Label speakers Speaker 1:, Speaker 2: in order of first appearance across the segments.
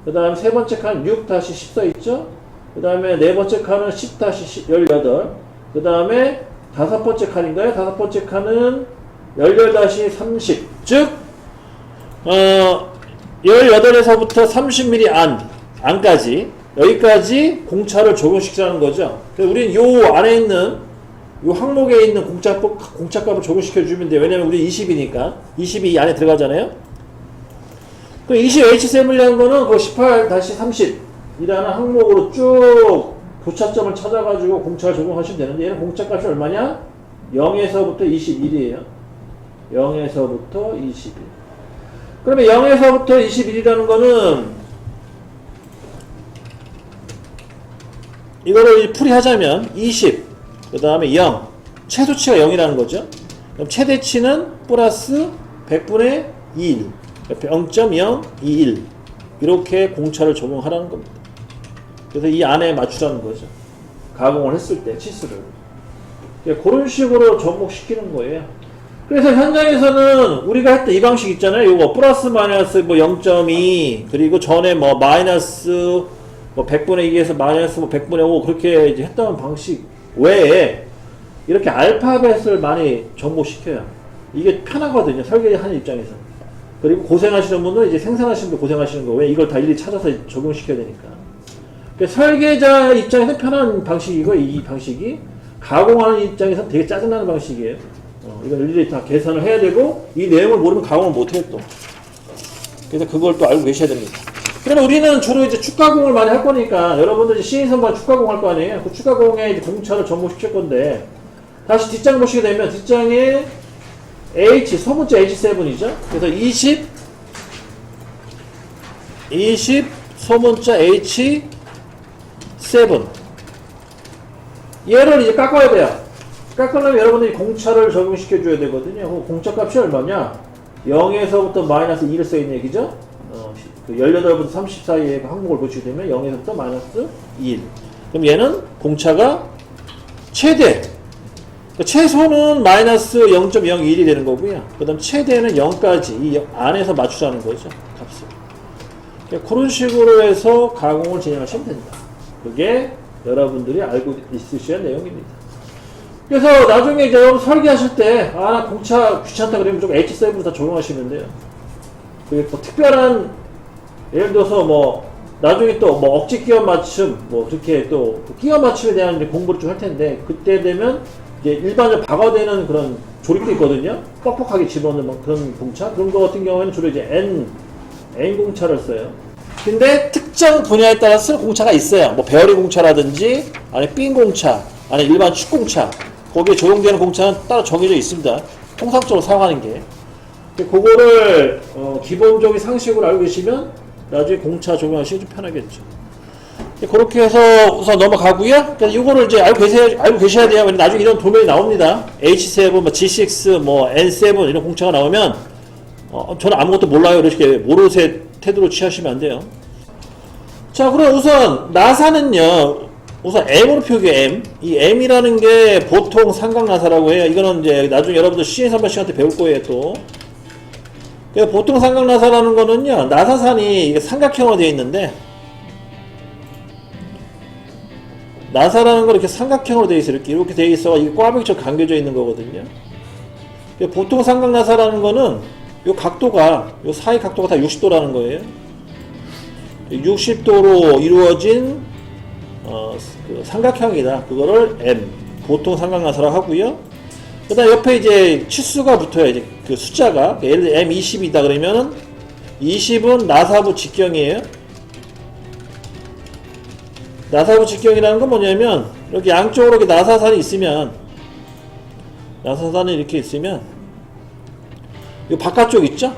Speaker 1: 그 다음에 세 번째 칸 6-14 있죠? 그 다음에 네 번째 칸은 10-18. 그 다음에 다섯 번째 칸인가요? 다섯 번째 칸은 18-30. 즉, 18에서부터 30mm 안까지, 여기까지 공차를 적용시키자는 거죠. 그래서 우리는 요 안에 있는, 요 항목에 있는 공차값을 적용시켜주면 돼요. 왜냐면 우리 20이니까. 20이 이 안에 들어가잖아요? 그 20H7이라는 거는 그 18-30이라는 항목으로 쭉 교차점을 찾아가지고 공차를 적용하시면 되는데, 얘는 공차값이 얼마냐? 0에서부터 21이에요. 0에서부터 21. 그러면 0에서부터 21이라는 거는, 이거를 풀이하자면 20, 그 다음에 0, 최소치가 0이라는 거죠. 그럼 최대치는 플러스 100분의 2일, 0.021 이렇게 공차를 적용하라는 겁니다. 그래서 이 안에 맞추라는 거죠. 가공을 했을 때 치수를. 그런 식으로 접목시키는 거예요. 그래서 현장에서는 우리가 할 때 이 방식 있잖아요. 요거 플러스 마이너스 뭐 0.2 그리고 전에 뭐 마이너스 뭐 100분의 2에서 마이너스 뭐 100분의 5 그렇게 이제 했던 방식 외에 이렇게 알파벳을 많이 접목시켜요. 이게 편하거든요. 설계하는 입장에서. 그리고 고생하시는 분은 이제 생산하시는 분 고생하시는 거. 왜 이걸 다 일일이 찾아서 적용시켜야 되니까. 그러니까 설계자 입장에서 편한 방식이고 이 방식이 가공하는 입장에서는 되게 짜증나는 방식이에요. 이건 일일이 다 계산을 해야 되고 이 내용을 모르면 가공을 못해요 또. 그래서 그걸 또 알고 계셔야 됩니다. 그러면 우리는 주로 이제 축가공을 많이 할 거니까 여러분들 이제 시인선반 축가공 할 거 아니에요. 그 축가공에 이제 공차를 접목시킬 건데 다시 뒷장 보시게 되면 뒷장에 H 소문자 H7이죠. 그래서 20 소문자 H7 얘를 이제 깎아야 돼요. 깎으려면 여러분들이 공차를 적용시켜 줘야 되거든요. 그 공차 값이 얼마냐? 0에서부터 마이너스 2를 써있는 얘기죠. 그 18부터 30 사이에 그 항목을 보시게 되면 0에서부터 마이너스 2일. 그럼 얘는 공차가 최대. 그러니까 최소는 마이너스 0.01이 되는 거고요. 그 다음 최대는 0까지 이 안에서 맞추자는 거죠. 값을. 그러니까 그런 식으로 해서 가공을 진행하시면 된다. 그게 여러분들이 알고 있으셔야 할 내용입니다. 그래서 나중에 이제 여러분 설계하실 때, 나 공차 귀찮다 그러면 무조건 H7으로 다 적용하시면 돼요. 그게 뭐 특별한, 예를 들어서 뭐, 나중에 또 뭐 억지 끼워 맞춤, 뭐 그렇게 또 끼워 맞춤에 대한 이제 공부를 좀 할 텐데, 그때 되면 이제 일반적으로 박아되는 그런 조립도 있거든요. 뻑뻑하게 집어넣는 그런 공차. 그런 거 같은 경우에는 주로 이제 N 공차를 써요. 근데 특정 분야에 따라 쓸 공차가 있어요. 뭐 배열이 공차라든지, 아니 핀 공차, 아니 일반 축 공차. 거기에 적용되는 공차는 따로 정해져 있습니다. 통상적으로 사용하는 게. 그거를 기본적인 상식으로 알고 계시면 나중에 공차 적용하시기 좀 편하겠죠. 그렇게 해서 우선 넘어가고요. 그래서 이거를 이제 알고 계셔야 돼요. 나중에 이런 도면이 나옵니다. H7, 뭐 G6, 뭐 N7 이런 공차가 나오면 저는 아무것도 몰라요. 이렇게 모르쇠 태도로 취하시면 안 돼요. 자, 그럼 우선 나사는요. 우선 M으로 표기해. M. 이 M이라는 게 보통 삼각나사라고 해요. 이거는 이제 나중에 여러분들 시인선반 시간때 배울 거예요 또. 보통 삼각나사라는 거는요. 나사산이 이게 삼각형으로 되어 있는데 나사라는 건 이렇게 삼각형으로 되어 있어요. 이렇게 되어 있어. 이게 꽈배기처럼 감겨져 있는 거거든요. 보통 삼각나사라는 거는 요 각도가 요 사이 각도가 다 60도라는 거예요. 60도로 이루어진 그 삼각형이다. 그거를 M 보통 삼각나사라고 하고요. 그 다음 옆에 이제 치수가 붙어요. 이제 그 숫자가 예를 들어 M20이다 그러면은 20은 나사부 직경이에요. 나사부 직경이라는 건 뭐냐면 이렇게 양쪽으로 이렇게 나사산이 있으면 나사산이 이렇게 있으면 이 바깥쪽 있죠?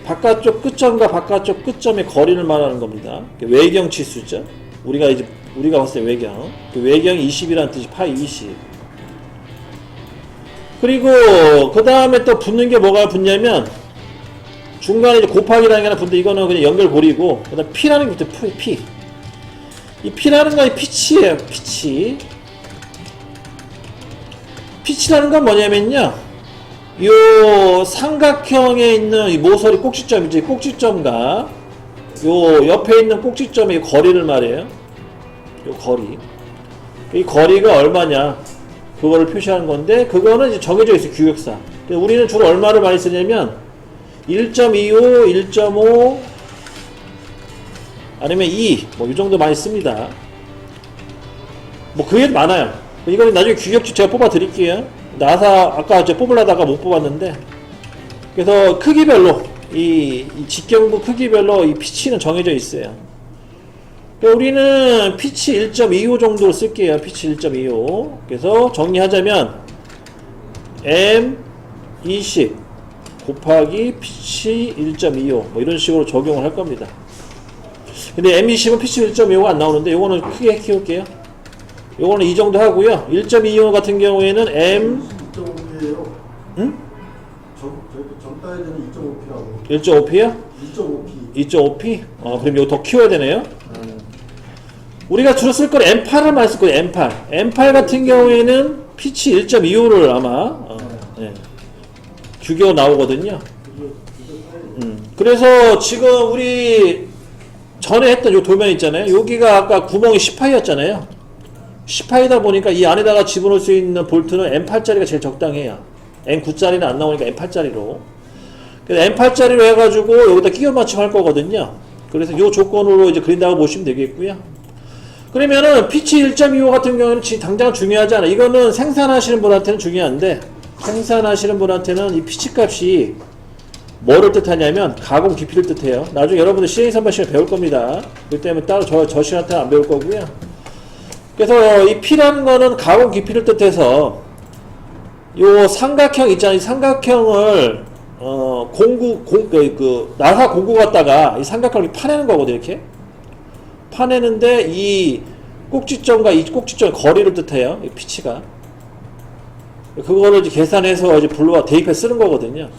Speaker 1: 바깥쪽 끝점과 바깥쪽 끝점의 거리를 말하는 겁니다. 외경 치수죠. 우리가 봤을 때 외경. 그 외경이 20이라는 뜻이 파이 20. 그리고 그 다음에 또 붙는 게 뭐가 붙냐면 중간에 이제 곱하기라는 게 하나 붙는데 이거는 그냥 연결고리고 그 다음 P라는 게 붙어요. P. 이 P라는 건 피치예요. 피치. 피치라는 건 뭐냐면요. 요 삼각형에 있는 이 모서리 꼭지점이지. 꼭지점과 요 옆에 있는 꼭지점의 거리를 말해요. 요 거리. 이 거리가 얼마냐. 그거를 표시하는 건데, 그거는 이제 정해져 있어요, 규격상. 우리는 주로 얼마를 많이 쓰냐면, 1.25, 1.5, 아니면 2, 뭐, 이 정도 많이 씁니다. 뭐, 그게 많아요. 이거는 나중에 규격치 제가 뽑아 드릴게요. 나사, 아까 제가 뽑으려다가 못 뽑았는데, 그래서 크기별로, 이 직경부 크기별로 이 피치는 정해져 있어요. 우리는 피치 1.25 정도 쓸게요. 피치 1.25. 그래서 정리하자면 M20 곱하기 피치 1.25 뭐 이런 식으로 적용을 할 겁니다. 근데 M20은 피치 1.25가 안 나오는데 요거는 크게 키울게요. 요거는 이 정도 하고요. 1.25 같은 경우에는 M
Speaker 2: 2.5P예요.
Speaker 1: 응?
Speaker 2: 점 따야 되는 2.5P라고.
Speaker 1: 1.5P요?
Speaker 2: 2.5P.
Speaker 1: 2.5P? 그럼 이거 더 키워야 되네요. 우리가 주로 쓸 건 M8을 많이 쓸 거예요. M8. M8 같은 경우에는 피치 1.25를 아마 규격 나오거든요. 그래서 지금 우리 전에 했던 요 도면 있잖아요. 여기가 아까 구멍이 10파이였잖아요. 10파이다 보니까 이 안에다가 집어넣을 수 있는 볼트는 M8짜리가 제일 적당해요. M9짜리는 안 나오니까 M8짜리로. 그래서 M8짜리로 해가지고 여기다 끼워 맞춤할 거거든요. 그래서 요 조건으로 이제 그린다고 보시면 되겠고요. 그러면은 피치 1.25 같은 경우는 당장 중요하지 않아. 이거는 생산하시는 분한테는 중요한데, 생산하시는 분한테는 이 피치 값이 뭐를 뜻하냐면 가공 깊이를 뜻해요. 나중에 여러분들 CA 선발 시간에 배울 겁니다. 그렇기 때문에 따로 저 시간한테는 안 배울 거고요. 그래서 이 P라는 거는 가공 깊이를 뜻해서 요 삼각형 있잖아요. 이 삼각형을 나사 공구 갖다가 이 삼각형을 파내는 거거든요. 이렇게 파내는데 이 꼭지점과 이 꼭지점의 거리를 뜻해요. 이 피치가. 그거를 이제 계산해서 이제 블루와 대입해 쓰는 거거든요.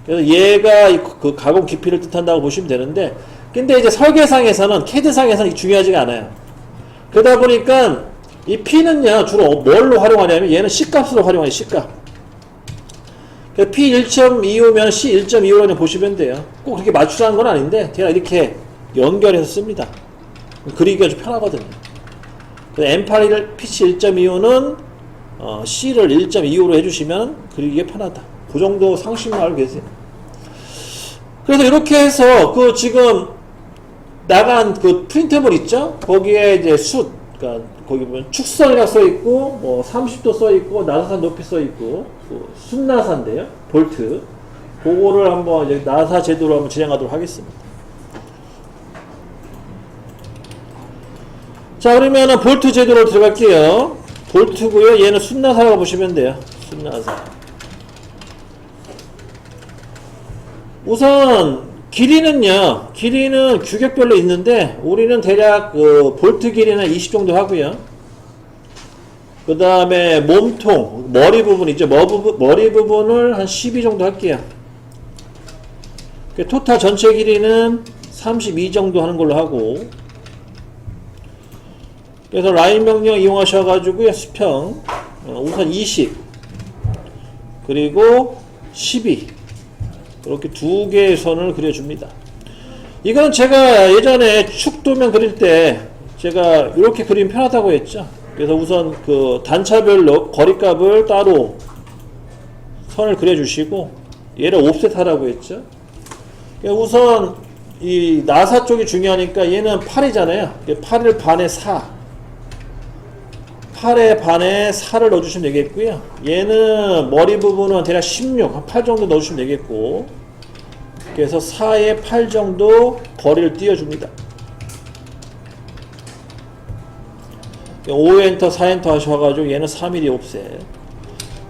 Speaker 1: 그래서 얘가 그 가공 깊이를 뜻한다고 보시면 되는데, 근데 이제 설계상에서는 CAD상에서는 중요하지가 않아요. 그러다 보니까 이 P는요 주로 뭘로 활용하냐면 얘는 C값으로 활용해요. C값. P 1.25면 C 1.25라고 보시면 돼요. 꼭 그렇게 맞추자는 건 아닌데 제가 이렇게 연결해서 씁니다. 그리기가 좀 편하거든요. M8을 피치 1.25는 C를 1.25로 해주시면 그리기가 편하다. 그 정도 상식만 알고 계세요. 그래서 이렇게 해서 그 지금 나간 그 프린터블 있죠? 거기에 이제 그러니까 거기 보면 축선이라고 써 있고, 뭐 30도 써 있고, 나사산 높이 써 있고, 순나사인데요, 볼트. 그거를 한번 이제 나사 제도로 한번 진행하도록 하겠습니다. 자, 그러면은 볼트 제도로 들어갈게요. 볼트고요. 얘는 순나사라고 보시면 돼요. 순나사. 우선 길이는 규격별로 있는데 우리는 대략 그 볼트 길이는 20 정도 하고요. 그 다음에 몸통, 머리 부분 있죠. 머리 부분을 한 12 정도 할게요. 토탈 전체 길이는 32 정도 하는 걸로 하고, 그래서 라인 명령 이용하셔가지고요. 수평 우선 20 그리고 12 이렇게 두 개의 선을 그려줍니다. 이건 제가 예전에 축도면 그릴 때 제가 이렇게 그리면 편하다고 했죠. 그래서 우선 그 단차별로 거리값을 따로 선을 그려주시고 얘를 옵셋 하라고 했죠. 우선 이 나사 쪽이 중요하니까 얘는 8이잖아요. 8을 반에 4. 8의 반에 4를 넣어주시면 되겠고요. 얘는 머리 부분은 대략 16, 한 8 정도 넣어주시면 되겠고, 그래서 4에 8 정도 거리를 띄워줍니다. 5엔터, 4엔터 하셔가지고 얘는 4mm 옵셋,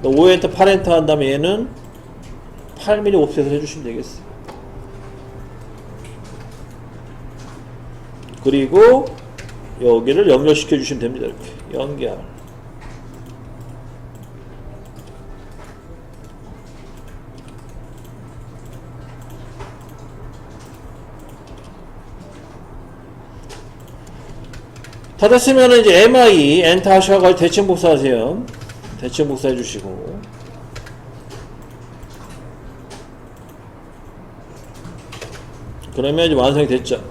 Speaker 1: 5엔터, 8엔터 한 다음에 얘는 8mm 옵셋을 해주시면 되겠어요. 그리고 여기를 연결시켜 주시면 됩니다. 이렇게 연결. 다 됐으면 이제 MI 엔터 하셔가지고 대칭 복사하세요. 대칭 복사해 주시고, 그러면 이제 완성이 됐죠.